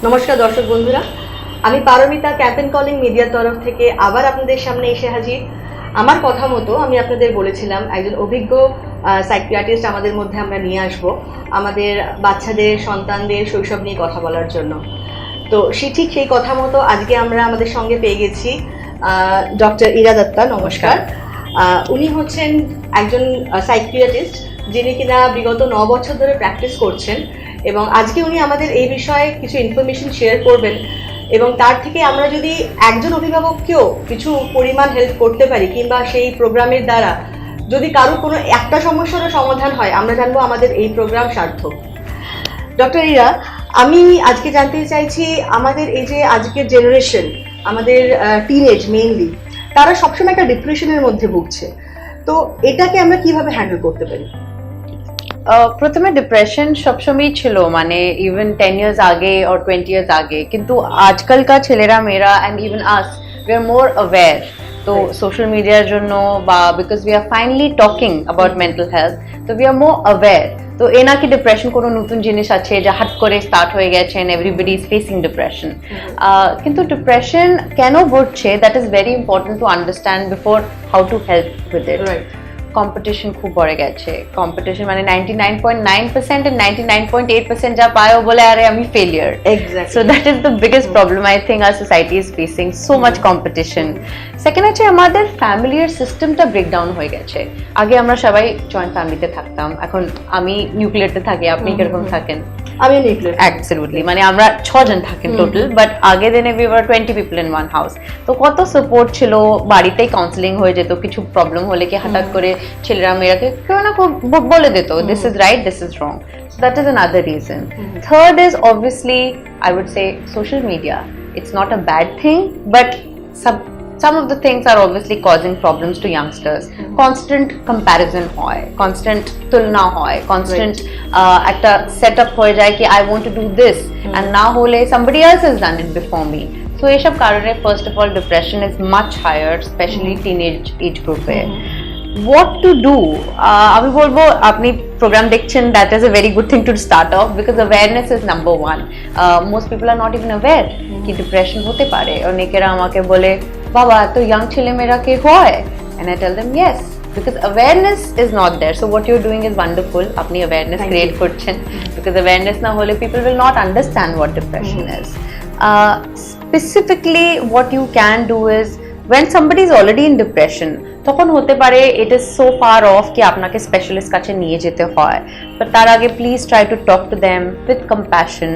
নমস্কার দর্শক বন্ধুরা, আমি পারমিতা ক্যাম্পেইন কলিং মিডিয়ার তরফ থেকে আবার আপনাদের সামনে এসে হাজির। আমার কথা মতো আমি আপনাদের বলেছিলাম একজন অভিজ্ঞ সাইকিয়াট্রিস্ট আমাদের মধ্যে আমরা নিয়ে আসব আমাদের বাচ্চাদের সন্তানদের শৈশব নিয়ে কথা বলার জন্য। তো ঠিক সেই কথা মতো আজকে আমরা আমাদের সঙ্গে পেয়ে গেছি ডক্টর ইরা দত্তা। নমস্কার। উনি হচ্ছেন একজন সাইকিয়াট্রিস্ট যিনি কিনা বিগত 9 বছর ধরে প্র্যাকটিস করছেন এবং আজকে উনি আমাদের এই বিষয়ে কিছু ইনফরমেশন শেয়ার করবেন এবং তার থেকে আমরা যদি একজন অভিভাবককেও কিছু পরিমাণ হেল্প করতে পারি কিংবা সেই প্রোগ্রামের দ্বারা যদি কারো কোনো একটা সমস্যারও সমাধান হয়, আমরা জানবো আমাদের এই প্রোগ্রাম সার্থক। ডক্টর ইরা, আমি আজকে জানতে চাইছি আমাদের এই যে আজকের জেনারেশন, আমাদের টিনেজ মেইনলি, তারা সবসময় একটা ডিপ্রেশনের মধ্যে ভুগছে। তো এটাকে আমরা কিভাবে হ্যান্ডেল করতে পারি? প্রথমে ডিপ্রেশন সবসময়ই ছিল, মানে ইভেন 10 ইয়ার্স আগে or 20 ইয়ার্স আগে, কিন্তু আজকালকার ছেলেরা মেয়েরা and even us we are more aware. তো সোশ্যাল মিডিয়ার জন্য বা because we are finally talking about mental health, তো উই আর মোর অ্যাওয়্যার। তো এ নাকি ডিপ্রেশন কোনো নতুন জিনিস আছে যা হাট করে স্টার্ট হয়ে গেছে and everybody is facing depression. কিন্তু ডিপ্রেশন কেন ঘটছে that is very important to understand before how to help with it. Competition খুব বেড়ে গেছে। কম্পিটিশন মানে 99.9% and 99.8% যা পায় ও বলে আরে আমি failure. Exactly. So that is the biggest problem I think our society is facing, so much competition. Second হচ্ছে আমাদের ফ্যামিলির সিস্টেমটা ব্রেকডাউন হয়ে গেছে। আগে আমরা সবাই জয়েন্ট ফ্যামিলিতে থাকতাম, এখন আমি নিউক্লিয়ারতে থাকি, আপনি কিরকম থাকেন? আমি নিউক্লিয়ার। অ্যাবসলিউটলি, মানে আমরা 6 জন থাকেন টোটাল, বাট আগে দিনে we were 20 people in one house. তো কত সাপোর্ট ছিল, বাড়িতেই কাউন্সিলিং হয়ে যেত, কিছু প্রবলেম হলে কি হঠাৎ করে ছেলেরা মেয়েরাকে কেউ না বলে দিত this is right, this is wrong. So that is another reason. Third is obviously I would say social media. It's not a bad thing, but some of the things are obviously causing problems to youngsters. Constant comparison hoy, constant tulna hoy, constant ekta setup hoye jay ki I want to do this and na hole somebody else has done it before me. So এই সব কারণে first of all depression is much higher, especially teenage age group A. What to do? আমি বলবো আপনি programme দেখছেন, that is a very good thing to start off because awareness is number one. Most people are not even aware কি depression হতে পারে। অনেকেরা আমাকে বলে বাবা এত ইয়াং ছেলে মেয়েরা কি হয়, and I tell them yes, because awareness is not there. So what you're doing is wonderful. আপনি awareness create করছেন, because awareness না হলে people will not understand what depression is. Specifically what you can do is when somebody is already in depression, তখন হতে পারে it is so far off কি আপনাকে specialist কাছে নিয়ে যেতে হয়, বাট তার আগে please try to talk to them with compassion.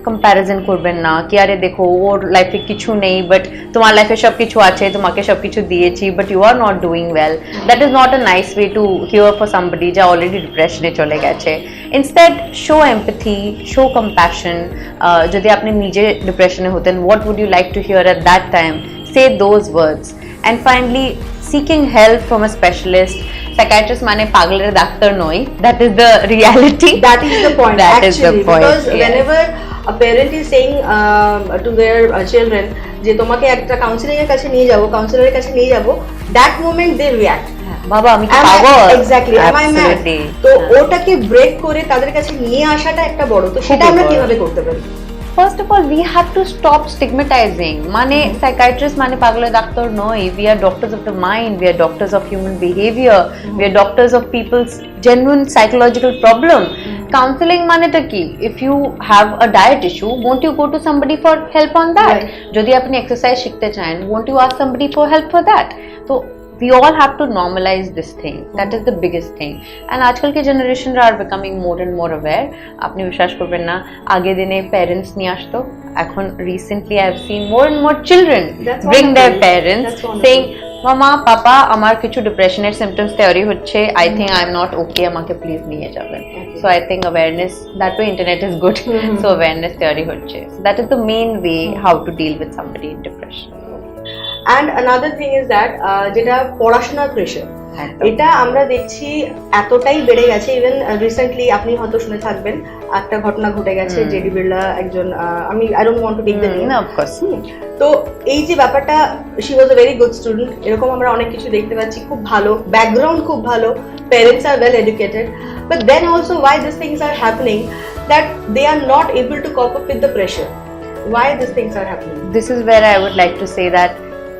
Comparison করবেন না কি আরে দেখো ওর লাইফে কিছু নেই বাট তোমার লাইফে সব কিছু আছে, তোমাকে সব কিছু দিয়েছি but you are not doing well. That is not a nice way to hear for somebody যা অলরেডি ডিপ্রেশনে চলে গেছে। Instead show empathy, show compassion. যদি আপনি নিজে ডিপ্রেশনে হতেন, what would you like to hear at that time? Say those words. And finally, seeking help from a specialist. Psychiatrist mane pagler doctor noi, that is the reality. That is the point. That actually, is the point, because yes. Whenever a parent is saying to their children যে তোমাকে একটা counselling এর কাছে নিয়ে যাব, কাউন্সিলরের কাছে নিয়ে যাব, that moment they react. বাবা আমি কি পাগল? Exactly, am I mad? তো ওটাকে ব্রেক করে তাদের কাছে নিয়ে আসাটা একটা বড়। তো সেটা আমরা কিভাবে করতে পারি? First of all, we have to stop stigmatizing. Mane psychiatrist mane pagale doctor noi. We are doctors of the mind. We are doctors of human behavior. We are doctors of people's genuine psychological problem. Counseling mane ta ki? If you have a diet issue, won't you go to somebody for help on that? Jodi apni exercise shikhte chahen, won't you ask somebody for help for that? So we all have to normalize this thing. That is the biggest thing. And আজকাল के generation are becoming more and more aware. আপনি বিশ্বাস করবেন না, আগে দিনে parents নিয়ে আসতো, এখন recently I have seen more and more children bring their parents saying মামা পাপা আমার কিছু ডিপ্রেশনের সিম্পটমস তৈরি হচ্ছে, I think I am not okay, আমাকে প্লিজ নিয়ে যাবেন। So I think awareness, that way internet is good. So awareness তৈরি হচ্ছে. So that is the main way how to deal with somebody in depression. And another thing is that যেটা পড়াশোনার pressure, এটা আমরা দেখছি এতটাই বেড়ে গেছে। ইভেন রিসেন্টলি আপনি হয়তো শুনে থাকবেন একটা ঘটনা ঘটে গেছে, জেডি বিড়লা একজন, আমি I don't want to take the name, of course. তো এই যে ব্যাপারটা, she was a very good student, এরকম আমরা অনেক কিছু দেখতে পাচ্ছি, খুব ভালো ব্যাকগ্রাউন্ড, খুব ভালো প্যারেন্টস আর well educated, but then also why this things are happening that they are not able to cope up with the pressure. why these things are happening? This is where I would like to say that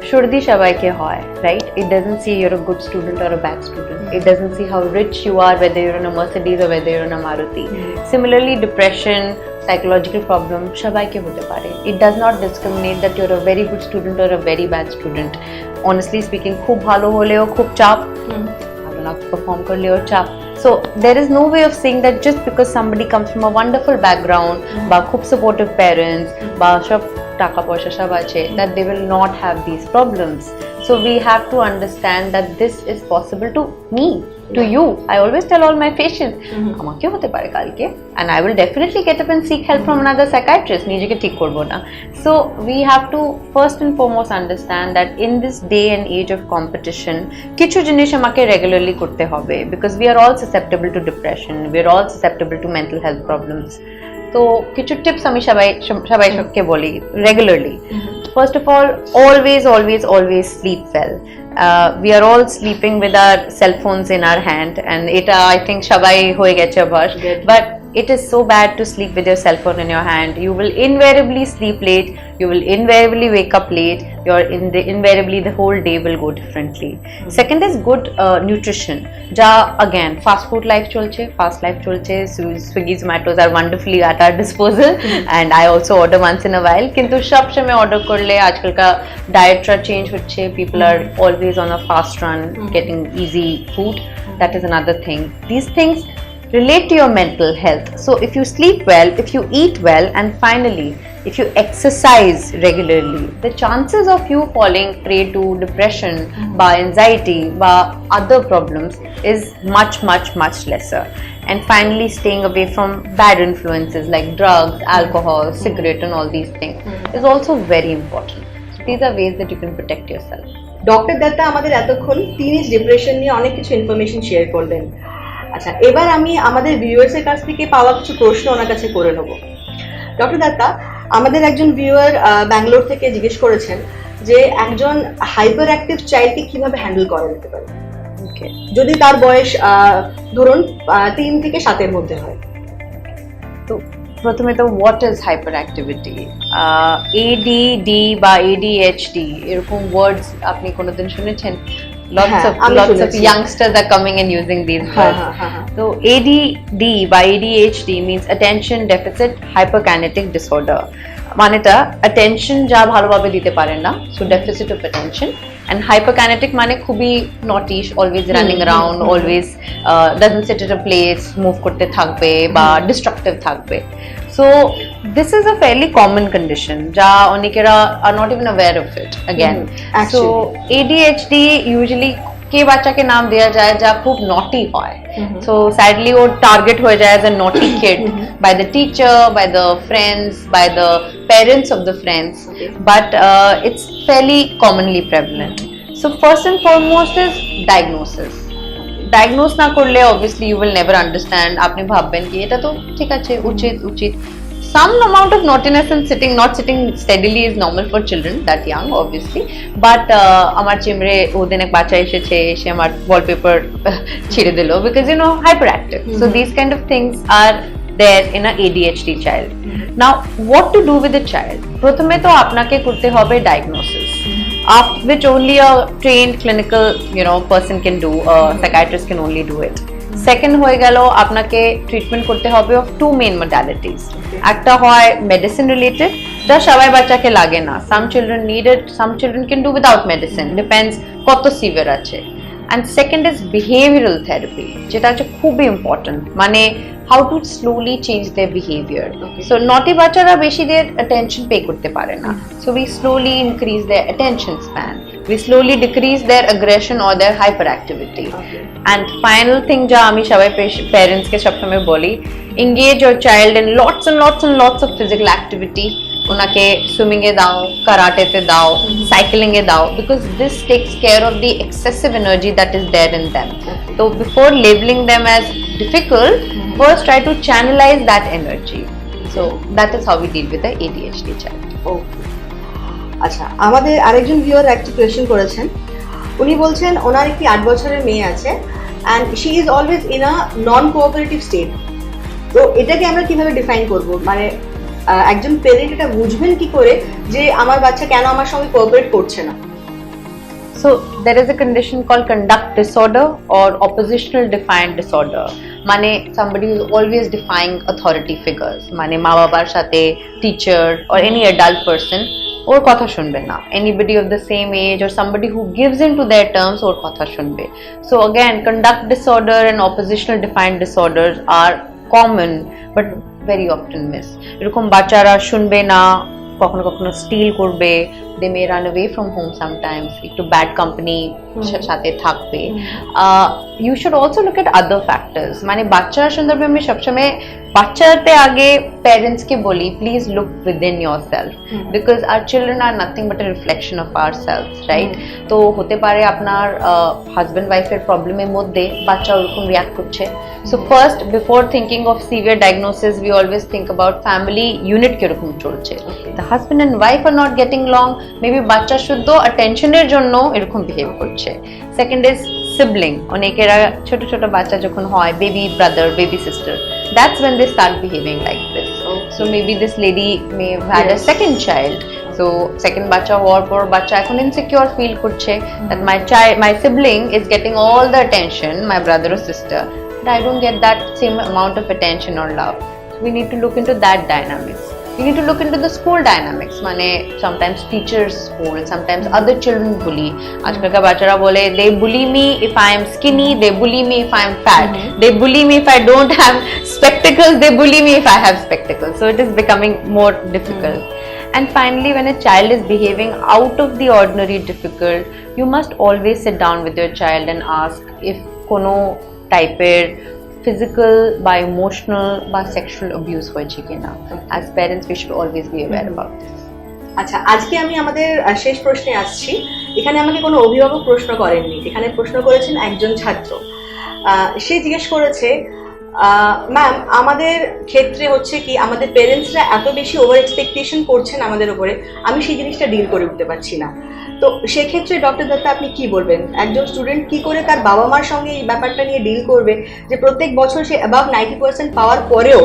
Shurdi Shabaike hoy, right? It doesn't see you're a good student or a bad student. It doesn't see how rich you are, whether you're in a Mercedes or whether you're in a Maruti. Similarly, depression, psychological problem, Shabaike hote pare. It does not discriminate that you're a very good student or a very bad student. Honestly speaking, khub bhalo holeo khub chap, bhalo na perform korleo chap. So there is no way of saying that just because somebody comes from a wonderful background, ba khub supportive parents, ba shab taka poisha shab ache, that they will not have these problems. So we have to understand that this is possible to me, to you. I always tell all my patients, amake hote pare kalke, and I will definitely get up and seek help from another psychiatrist. Nijeke thik korbo na. So we have to first and foremost understand that in this day and age of competition, kichu jinish amake regularly korte hobe, because we are all susceptible to depression, we are all susceptible to mental health problems. So kichu tips ami shabai shobke boli regularly. First of all, always sleep well. We are all sleeping with our cell phones in our hand, and eta I think shabai hoye geche abhash, but it is so bad to sleep with your cell phone in your hand. You will invariably sleep late, you will invariably wake up late, invariably the whole day will go differently. Second is good nutrition. Ja again, fast life cholche, Swiggy, Zomatos are wonderfully at our disposal, and I also order once in a while. Kintu shop se mein order korle aajkal ka diet change hoche, people are always on a fast run, getting easy food. That is another thing. These things relate to your mental health. So if you sleep well, if you eat well, and finally if you exercise regularly, the chances of you falling prey to depression, by anxiety, by other problems is much lesser. And finally, staying away from bad influences like drugs, alcohol, cigarette and all these things is also very important. So these are ways that you can protect yourself. Doctor Dutta আমাদের এতক্ষণ teenage depression নিয়ে অনেক কিছু information share করলেন। আচ্ছা, এবার আমি আমাদের ভিউয়ার্সের কাছ থেকে পাওয়া কিছু প্রশ্ন ওনার কাছে করে নেব। ডক্টর দত্তা, আমাদের একজন ভিউয়ার ব্যাঙ্গালোর থেকে জিজ্ঞেস করেছেন যে একজন হাইপার অ্যাক্টিভ চাইল্ডকে কিভাবে হ্যান্ডেল করা যেতে পারে, যদি তার বয়স ধরুন 3 থেকে 7 এর মধ্যে হয়। তো প্রথমে তো what is hyper activity, ADD বা ADHD এরকম ওয়ার্ডস আপনি কোনোদিন শুনেছেন? Lots of youngsters are coming and using these words. So ADD by ADHD means attention deficit hyperkinetic disorder. Maneta attention ja bhalo bhabe dite paren na, so deficit of attention, and hyperkinetic mane khubi naughty, always running around, always doesn't sit at a place, move korte thakbe ba destructive thakbe. So this is a fairly common condition ja onikera are not even aware of it again. So ADHD usually के बच्चा के नाम दिया जाए जा खूब naughty होय, so sadly वो target हो जाए as a naughty kid by the teacher, by the friends, by the parents of the friends, but it's fairly commonly prevalent. So first and foremost is diagnosis. Diagnose না করলে obviously you will never understand. আপনি ভাববেন কি এটা তো ঠিক আছে, উচিত some amount of naughtiness and not sitting steadily is normal for children that young obviously, but amar chimre odin ek bacha esheche she amar wallpaper chhire dilo because you know hyperactive. So these kind of things are there in a ADHD child. Now what to do with the child? Prothome to apnake korte hobe diagnosis, which only a trained clinical person can do, a psychiatrist can only do it. Second হয়ে গেল আপনাকে treatment করতে হবে of 2 main modalities. একটা হয় medicine related, যা সবাই বাচ্চাকে লাগে না, সাম children need it, some children can do without medicine, depends কত সিভিয়ার আছে। And second is behavioural therapy, যেটা হচ্ছে খুবই ইম্পর্টেন্ট, মানে how to slowly change their behavior. So naughty বাচ্চারা বেশি দের attention pay করতে পারে না, so we slowly increase their attention span, we slowly decrease their aggression or their hyperactivity. And final thing যা আমি সবাই parents কে সবসময় বলি, engage your child in lots of physical activity. ওনাকে সুইমিং এ দাও, কারাটেতে দাও, সাইক্লিং এ দাও, because this takes care of the excessive energy that is there in them. So before labeling them as difficult, first try to channelize that energy. So that is how we deal with the ADHD child. আচ্ছা, আমাদের আরেকজন viewer একটা question করেছেন, উনি বলছেন ওনার একটি 8 বছরের মেয়ে আছে and she is always in a non cooperative state. তো এটাকে আমরা কিভাবে ডিফাইন করব, মানে একজন পেরেন্ট এটা বুঝবেন কি করে যে আমার বাচ্চা কেন আমার সঙ্গে কোঅপারেট করছে না? So there is a condition called conduct disorder or oppositional defiant disorder. মানে somebody who is always defying authority figures. মানে মা বাবার সাথে teacher or any adult person ওর কথা শুনবে না. Anybody of the same age or somebody who gives in to their terms ওর কথা শুনবে. So again, conduct disorder and oppositional defiant disorders are common but very often missed. এরকম বাচ্চারা শুনবে না, কখনো কখনো স্টিল করবে, they may run away from home sometimes, একটু bad company সাথে থাকবে. You should also look at other factors. মানে বাচ্চার সন্দর্ভে আমি সবসময় বাচ্চাতে আগে parents কে বলি please look within yourself because our children are nothing but a reflection of ourselves, right? তো হতে পারে আপনার হাজব্যান্ড ওয়াইফের প্রবলেমের মধ্যে বাচ্চা ওরকম রিয়াক্ট করছে. So first, before thinking of severe diagnosis, we always think about family unit কিরকম চলছে. The husband and wife are not getting along, maybe বাচ্চা শুদ্ধ attentionের জন্য এরকম বিহেভ করছে. Second is sibling. অনেকেরা ছোট ছোট বাচ্চা যখন হয়, baby brother, baby sister, that's when they start behaving like this. So maybe this lady may have had a second child. So second bacha হওয়ার পর বাচ্চা এখন insecure feel করছে that my sibling is getting all the attention, my brother or sister, but I don't get that same amount of attention or love. So we need to look into that dynamics. We need to look into the school dynamics. মানে sometimes teachers scold, sometimes other children bully. আজকালকার বাচ্চারা বলে they bully me if I am skinny, they bully me if I am fat, they bully me if I don't have spectacles, they bully me if I have spectacles. So it is becoming more difficult. And finally, when a child is behaving out of the ordinary difficult, you must always sit down with your child and ask if কোনো টাইপের physical বা emotional বা sexual abuse হয়েছে কিনা. As parents we should always be aware about this. আচ্ছা, আজকে আমি আমাদের শেষ প্রশ্নে আসছি. এখানে আমাকে কোনো অভিভাবক প্রশ্ন করেননি, এখানে প্রশ্ন করেছেন একজন ছাত্র. সে জিজ্ঞেস করেছে ম্যাম আমাদের ক্ষেত্রে হচ্ছে কি আমাদের পেরেন্টসরা এত বেশি ওভার এক্সপেকটেশন করছেন আমাদের উপরে, আমি সেই জিনিসটা ডিল করে উঠতে পারছি না. তো সেক্ষেত্রে ডক্টর দত্তা আপনি কি বলবেন, একজন স্টুডেন্ট কি করে তার বাবা মার সঙ্গে এই ব্যাপারটা নিয়ে ডিল করবে যে প্রত্যেক বছর সে অ্যাবাভ 90% পাওয়ার পরেও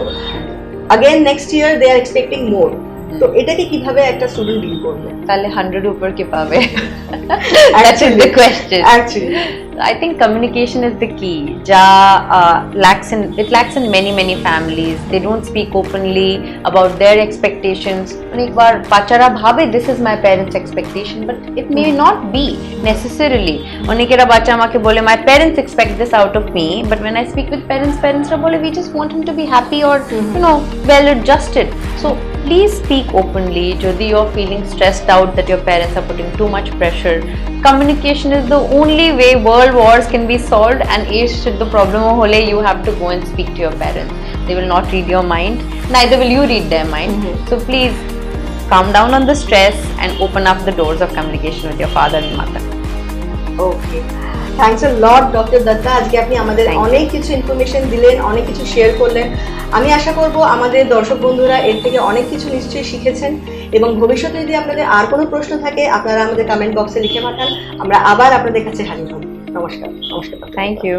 again next year they are expecting more, তো এটাকে কিভাবে একটা স্টুডেন্ট ডিল করবে? তাহলে 100 উপর কি পাবে? That is the question. Actually, I think communication is the key. It lacks in many families. They don't speak openly about their expectations. অনেকবার বাচ্চারা ভাবে this is my parents' expectation, but it may not be necessarily. অনেকেরা বাচ্চা আমাকে বলে my parents expect this out of me, but when I speak with parents-রা বলে we just want him to be happy or well adjusted. So please speak openly. Jodi you're feeling stressed out that your parents are putting too much pressure, communication is the only way world wars can be solved, and if the problem hole you have to go and speak to your parents. They will not read your mind, neither will you read their mind. So please calm down on the stress and open up the doors of communication with your father and mother. Okay, thanks a lot doctor Dutta, আজকে আপনি আমাদের অনেক কিছু information দিলেন, অনেক কিছু share করলেন. আমি আশা করব আমাদের দর্শক বন্ধুরা এর থেকে অনেক কিছু নিশ্চয়ই শিখেছেন, এবং ভবিষ্যতে যদি আপনাদের আর কোনো প্রশ্ন থাকে আপনারা আমাদের কমেন্ট বক্সে লিখে পাঠান, আমরা আবার আপনাদের কাছে হাজির হব. নমস্কার. Thank you.